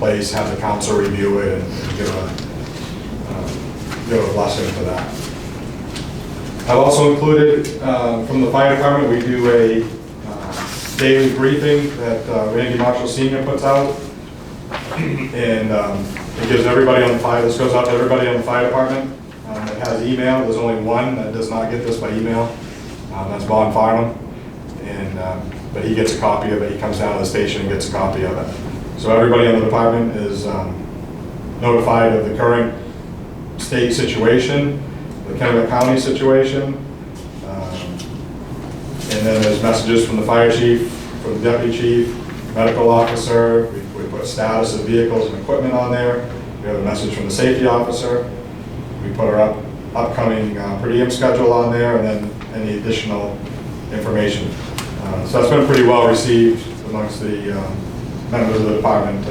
place, have the council review it, and give a blessing to that. I've also included, from the fire department, we do a daily briefing that Randy Marshall Sr. puts out. And it gives everybody on the fire, this goes out to everybody on the fire department. It has email. There's only one that does not get this by email. That's Vaughn Farnham. And, but he gets a copy of it. He comes down to the station and gets a copy of it. So everybody on the department is notified of the current state situation, the Kennebec County situation. And then there's messages from the fire chief, from the deputy chief, medical officer. We put status of vehicles and equipment on there. We have a message from the safety officer. We put our upcoming per diem schedule on there, and then any additional information. So that's been pretty well received amongst the members of the department.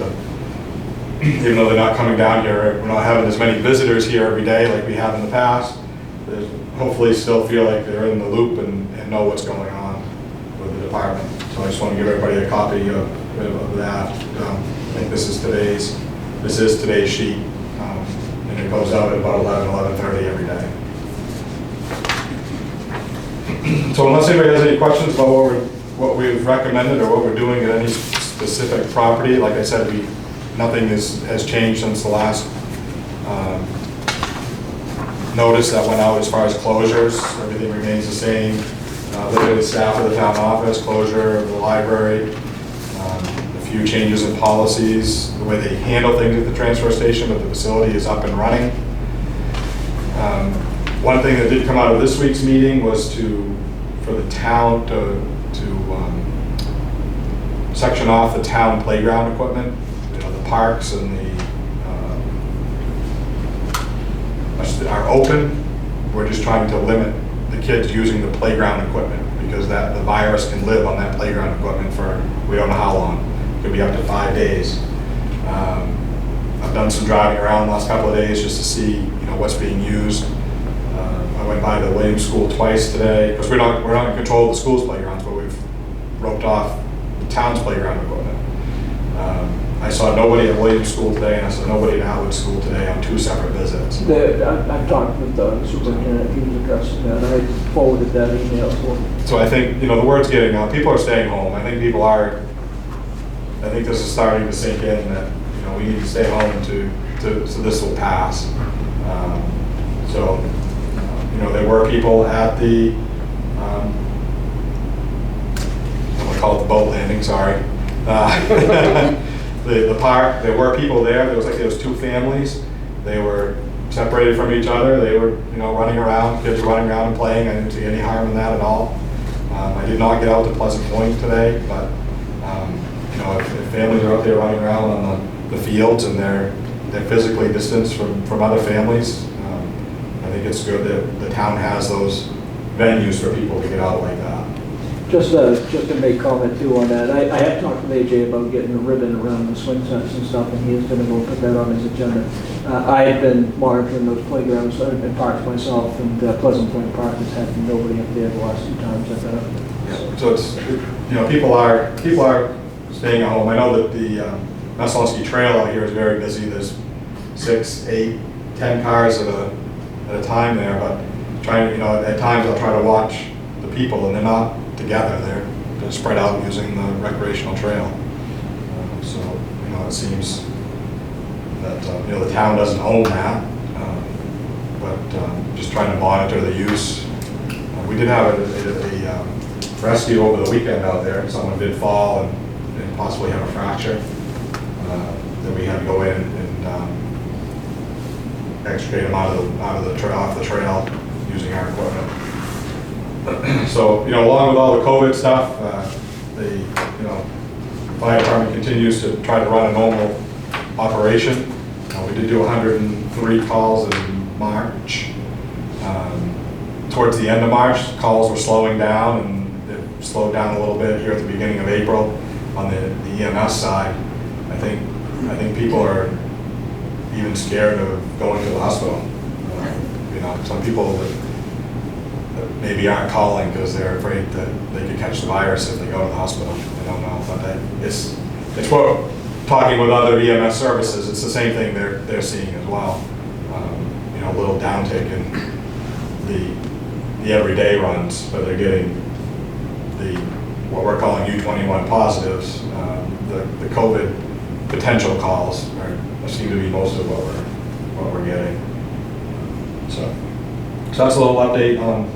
Even though they're not coming down here, we're not having as many visitors here every day like we have in the past. They hopefully still feel like they're in the loop and know what's going on with the department. So I just want to give everybody a copy of that. I think this is today's sheet, and it goes out at about 11:30 every day. So unless anybody has any questions about what we've recommended or what we're doing at any specific property, like I said, nothing has changed since the last notice that went out as far as closures. Everything remains the same. Limited staff of the town office, closure of the library, a few changes in policies, the way they handle things at the transfer station, but the facility is up and running. One thing that did come out of this week's meeting was for the town to section off the town playground equipment, the parks and are open. We're just trying to limit the kids using the playground equipment because the virus can live on that playground equipment for we don't know how long. It could be up to 5 days. I've done some driving around the last couple of days just to see what's being used. I went by the Williams School twice today because we're not in control of the school's playgrounds, but we've roped off the town's playground equipment. I saw nobody at Williams School today, and I saw nobody at Howard School today on 2 separate visits. I've talked with the superintendent. He was addressing that. I forwarded that email to him. So I think the word's getting out. People are staying home. I think people are. I think this is starting to sink in that we need to stay home so this will pass. There were people at the I'm gonna call it the boat landing. Sorry. The park, there were people there. There was 2 families. They were separated from each other. They were, running around. Kids were running around and playing. I didn't see any harm in that at all. I did not get out to Pleasant Point today, but if families are out there running around on the fields and they're physically distanced from other families, I think it's good that the town has those venues for people to get out like that. Just to make comment too on that, I have talked with AJ about getting a ribbon around the swing sets and stuff, and he is going to go put that on his agenda. I have been monitoring those playgrounds and parks myself, and Pleasant Point Park has had nobody up there the last 2 times I've been up there. Yeah. So it's people are staying at home. I know that the Messalonsky Trail out here is very busy. There's 6, 8, 10 cars at a time there, but trying at times I'll try to watch the people, and they're not together. They're spread out using the recreational trail. So it seems that the town doesn't own that, but just trying to monitor the use. We did have a rescue over the weekend out there. Someone did fall and possibly have a fracture. Then we had to go in and extricate them off the trail using our equipment. So, along with all the COVID stuff, the fire department continues to try to run a normal operation. We did do 103 calls in March. Towards the end of March, calls were slowing down, and it slowed down a little bit here at the beginning of April on the EMS side. I think people are even scared of going to the hospital. Some people that maybe aren't calling because they're afraid that they could catch the virus if they go to the hospital. I don't know, but it's what talking with other EMS services, it's the same thing they're seeing as well. You know, a little downtick in the everyday runs, but they're getting what we're calling U21 positives. The COVID potential calls seem to be most of what we're getting. So that's a little update on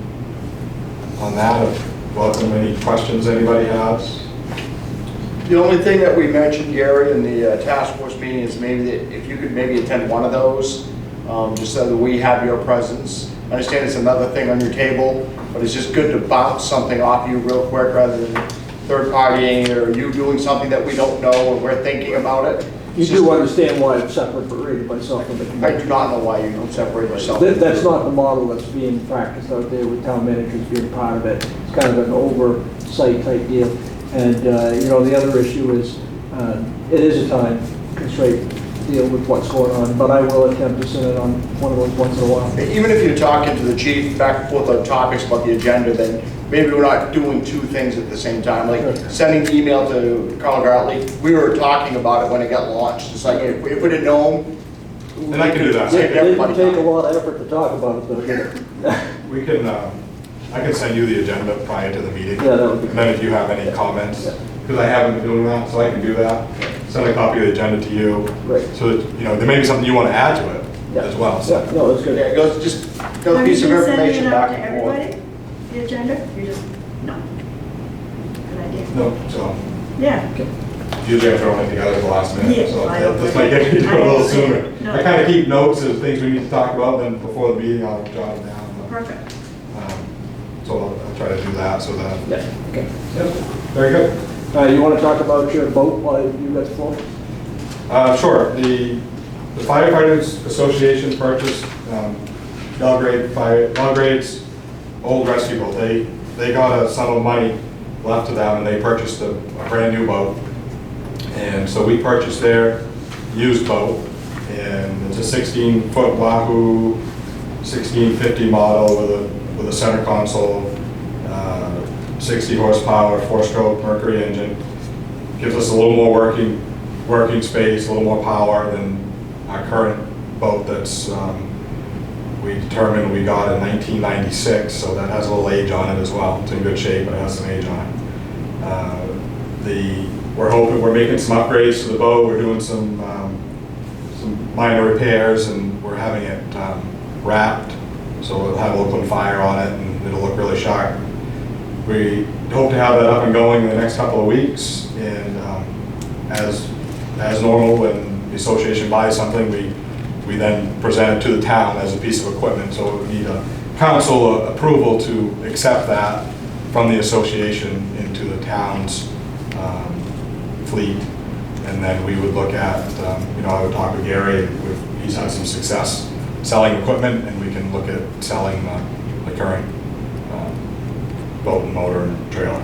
that. Welcome any questions anybody has. The only thing that we mentioned, Gary, in the task force meeting is maybe that if you could maybe attend one of those, just so that we have your presence. I understand it's another thing on your table, but it's just good to bounce something off you real quick rather than third partying or you doing something that we don't know and we're thinking about it. You do understand why it's separate but rated by self from the I committee. do not know why you don't separate yourself. That's not the model that's being practiced out there with town managers being part of it. It's kind of an oversight type deal. And, you know, the other issue is, it is a time constraint deal with what's going on, but I will attempt to sit in on one of those once in a while. Even if you're talking to the chief back and forth on topics about the agenda, then maybe we're not doing two things at the same time. Like sending an email to Carl Gartley, we were talking about it when it got launched. It's like, if we'd have known. And I can do that. It didn't take a lot of effort to talk about it, though, did it? We can, I can send you the agenda prior to the meeting. Yeah, that would be And then if you have any comments, because I haven't been doing that, so I can do that. Send a copy of the agenda to you. Great. So that, you know, there may be something you want to add to it Yeah. as well. So. Yeah, no, that's good. Yeah, it goes just goes a piece of information back and forth. Have you been sending it out to everybody, the agenda? You just, no. Good idea. No, so Yeah. usually I throw it together at the last minute, Yeah, so I this know. might get me to do it a little sooner. No. I kind of keep notes of things we need to talk about, then before the meeting I'll jot them down. Perfect. So I'll try to do that so that. Yeah, okay. Yep, very good. You want to talk about your boat while you got the floor? Sure. The Firefighters Association purchased Belgrade's old rescue boat. They got a sum of money left to them and they purchased a brand new boat. And so we purchased their used boat, and it's a 16-foot Wahoo 1650 model with a center console, 60 horsepower, 4-stroke Mercury engine. Gives us a little more working space, a little more power than our current boat that's, we determined we got in 1996, so that has a little age on it as well. It's in good shape, but it has some age on it. We're making some upgrades to the boat. We're doing some minor repairs, and we're having it wrapped, so it'll have Oakland fire on it, and it'll look really sharp. We hope to have that up and going in the next couple of weeks, and as normal, when the association buys something, we then present it to the town as a piece of equipment, so we need a council approval to accept that from the association into the town's fleet, and then we would look at, I would talk with Gary, he's had some success selling equipment, and we can look at selling the current boat and motor and trailer.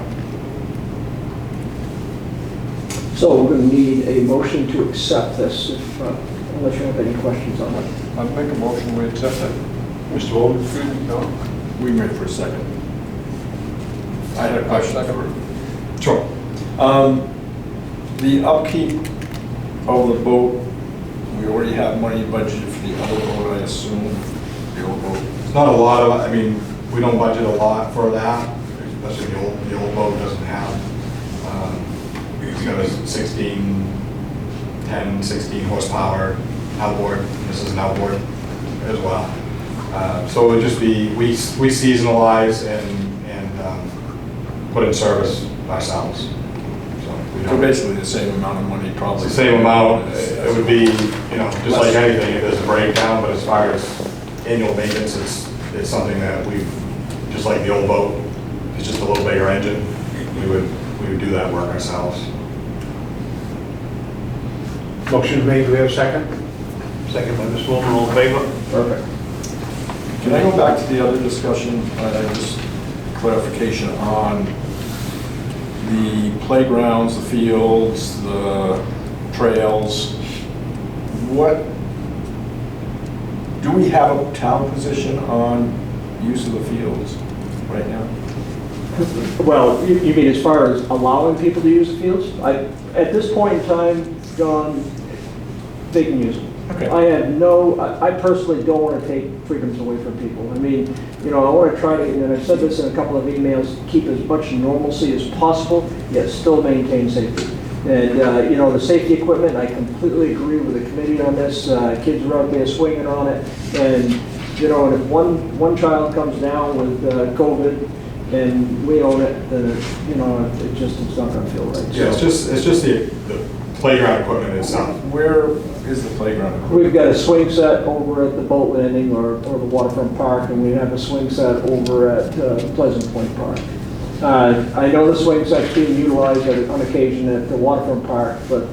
So we're going to need a motion to accept this, unless you have any questions on it. I'd make a motion, we accept it. Mr. Oldfield, no? We can wait for a second. I had a question. Sure. The upkeep of the boat, we already have money budgeted for the other boat, I assume, the old boat. It's not a lot of, we don't budget a lot for that, especially the old boat doesn't have, it's got a 16 horsepower outboard. This is an outboard as well. So it would just be, we seasonalize and put in service ourselves. So basically the same amount of money probably. It's the same amount. It would be, just like anything, if there's a breakdown, but as far as annual maintenance, it's something that just like the old boat, it's just a little bigger engine, we would do that work ourselves. Motion made, do we have a second? Second by Ms. Wilman, all in favor? Perfect. Can I go back to the other discussion, just clarification on the playgrounds, the fields, the trails? What, do we have a town position on use of the fields right now? Well, you mean as far as allowing people to use the fields? At this point in time, John, they can use them. Okay. I personally don't want to take freedoms away from people. I mean, you know, I want to try to, and I've said this in a couple of emails, keep as much normalcy as possible, yet still maintain safety. And, you know, the safety equipment, I completely agree with the committee on this. Kids are out there swinging on it. And, you know, and if one child comes down with COVID and we own it, then, you know, it's not going to feel right. Yeah, it's just the playground equipment itself. Where is the playground equipment? We've got a swing set over at the boat landing or the waterfront park, and we have a swing set over at Pleasant Point Park. I know the swing set's being utilized on occasion at the waterfront park, but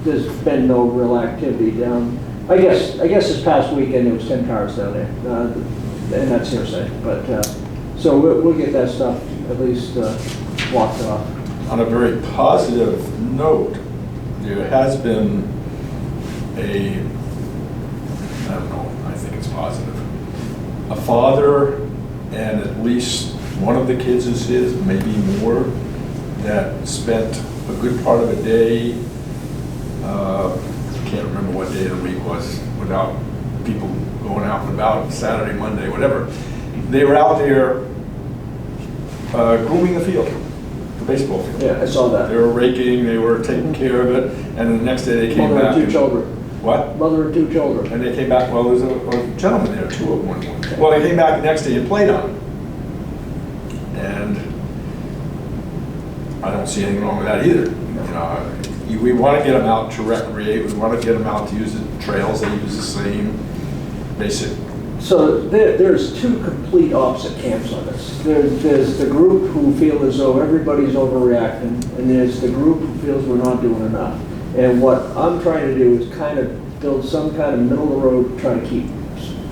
there's been no real activity down. I guess this past weekend there was 10 cars down there, and that's hearsay. But so we'll get that stuff at least blocked off. On a very positive note, there has been I don't know, I think it's positive. A father and at least one of the kids is his, maybe more, that spent a good part of a day, can't remember what day of the week was, without people going out and about, Saturday, Monday, whatever. They were out there grooming the field, the baseball field. Yeah, I saw that. They were raking, they were taking care of it, and the next day they came Mother back. and 2 children. What? Mother and 2 children. And they came back, well, there was a gentleman there, 2 of them. Well, they came back the next day and played on it. And I don't see anything wrong with that either. You know, we want to get them out to recreate, we want to get them out to use the trails, they use the same basic. So there's 2 complete opposite camps on this. There's the group who feel as though everybody's overreacting, and there's the group who feels we're not doing enough. And what I'm trying to do is kind of build some kind of middle of the road, try to keep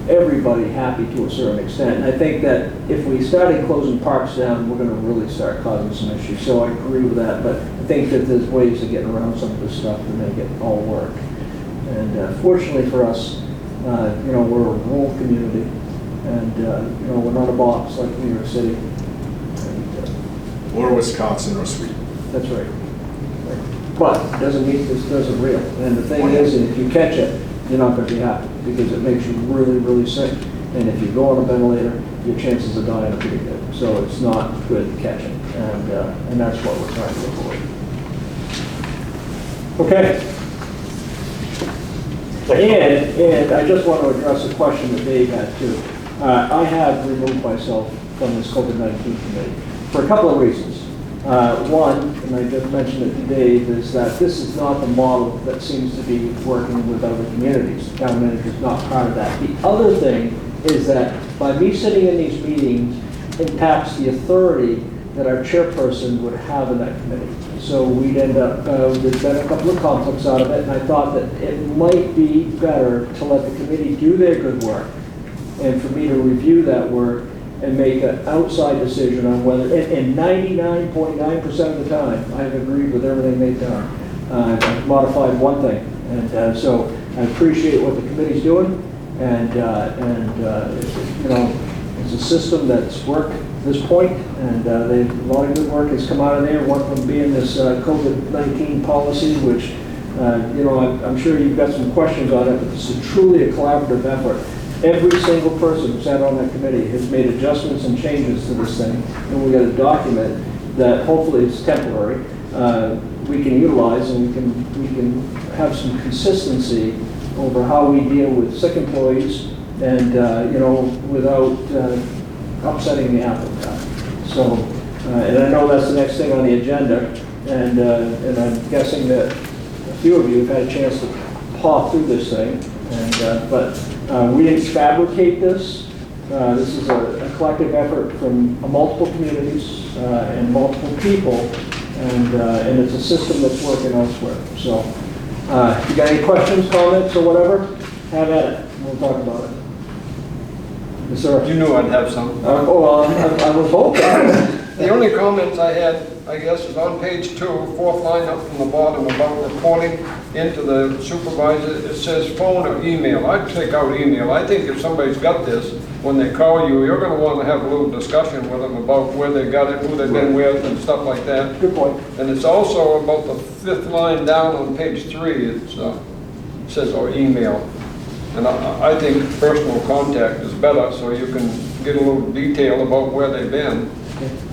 everybody happy to a certain extent. And I think that if we started closing parks down, we're going to really start causing some issues. So I agree with that, but I think that there's ways of getting around some of this stuff to make it all work. And fortunately for us, you know, we're a rural community, and you know, we're not a box like New York City. And, Or Wisconsin or Sweden. that's right. But it doesn't mean this doesn't real. And the thing is, if you catch it, you're not going to be happy because it makes you really, really sick. And if you go on a ventilator, your chances of dying are pretty good. So it's not good catching, and that's what we're trying to avoid. Okay. And I just want to address a question that Dave had too. I have removed myself from this COVID-19 committee for a couple of reasons. One, and I just mentioned it to Dave, is that this is not the model that seems to be working with other communities. The town manager is not part of that. The other thing is that by me sitting in these meetings impacts the authority that our chairperson would have in that committee. So we'd end up, there's been a couple of conflicts out of it, and I thought that it might be better to let the committee do their good work and for me to review that work and make an outside decision on whether, and 99.9% of the time, I've agreed with everything they've done. I've modified one thing, and so I appreciate what the committee's doing, and you know, it's a system that's worked at this point, and a lot of good work has come out of there, one of them being this COVID-19 policy, which, you know, I'm sure you've got some questions on it, but this is truly a collaborative effort. Every single person who sat on that committee has made adjustments and changes to this thing, and we got a document that hopefully is temporary. We can utilize, and we can have some consistency over how we deal with sick employees, and you know, without upsetting the apple cart. So, and I know that's the next thing on the agenda, and I'm guessing that a few of you have had a chance to paw through this thing, and but. We didn't fabricate this. This is a collective effort from multiple communities and multiple people, and it's a system that's working elsewhere. So, if you got any questions, comments, or whatever, have at it. We'll talk about it. Yes, sir. You knew I'd have some. Well, I was hoping. The only comments I had, I guess, is on page 2, fourth line up from the bottom about reporting into the supervisor. It says phone or email. I'd take out email. I think if somebody's got this, when they call you, you're gonna wanna have a little discussion with them about where they got it, who they've been with, and stuff like that. Good point. And it's also about the 5th line down on page 3, it says or email. And I think personal contact is better, so you can get a little detail about where they've been.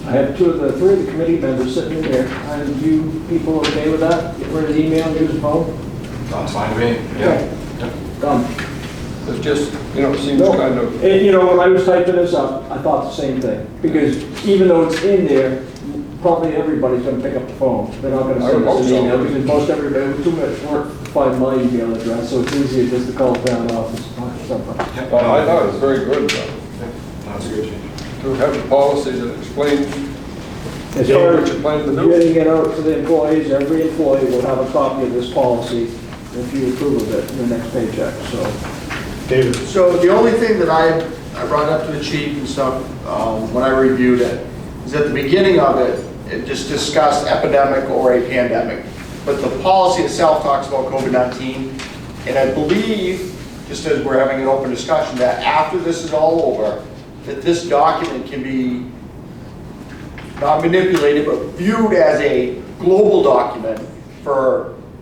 I have 3 of the committee members sitting in there. Are you people okay with that? Get rid of the email, use the phone? Sounds fine to me, yeah. Done. It's just, it seems No. kind of, And, when I was typing this up, I thought the same thing. Because even though it's in there, probably everybody's gonna pick up the phone. They're not gonna I send would us hope an so. email, because most everybody, with too much work to find my email address, so it's easier just to call the town office or something. well, I thought it was very good That's a good change. to have a policy that explains As far what as you plan to do. getting it out to the employees, every employee will have a copy of this policy if you approve of it in the next paycheck, so. David? So the only thing that I brought up to the chief and stuff, when I reviewed it, is at the beginning of it, it just discussed epidemic or a pandemic. But the policy itself talks about COVID-19, and I believe, just as we're having an open discussion, that after this is all over, that this document can be not manipulated, but viewed as a global document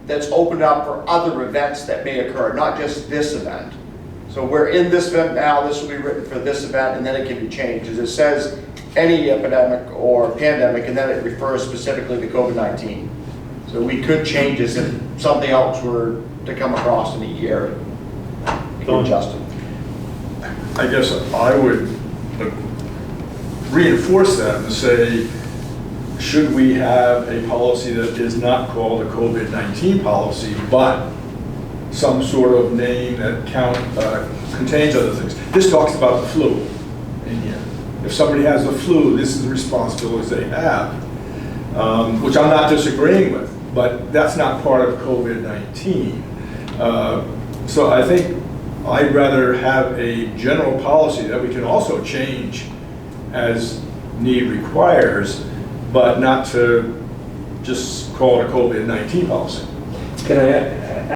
that's opened up for other events that may occur, not just this event. So we're in this event now, this will be written for this event, and then it can be changed. As it says, any epidemic or pandemic, and then it refers specifically to COVID-19. So we could change this if something else were to come across in a year. It could adjust it. I guess I would reinforce that and say, should we have a policy that is not called a COVID-19 policy, but some sort of name that contains other things? This talks about the flu in here. If somebody has the flu, this is the responsibilities they have, which I'm not disagreeing with, but that's not part of COVID-19. So I think I'd rather have a general policy that we can also change as need requires, but not to just call it a COVID-19 policy. Can I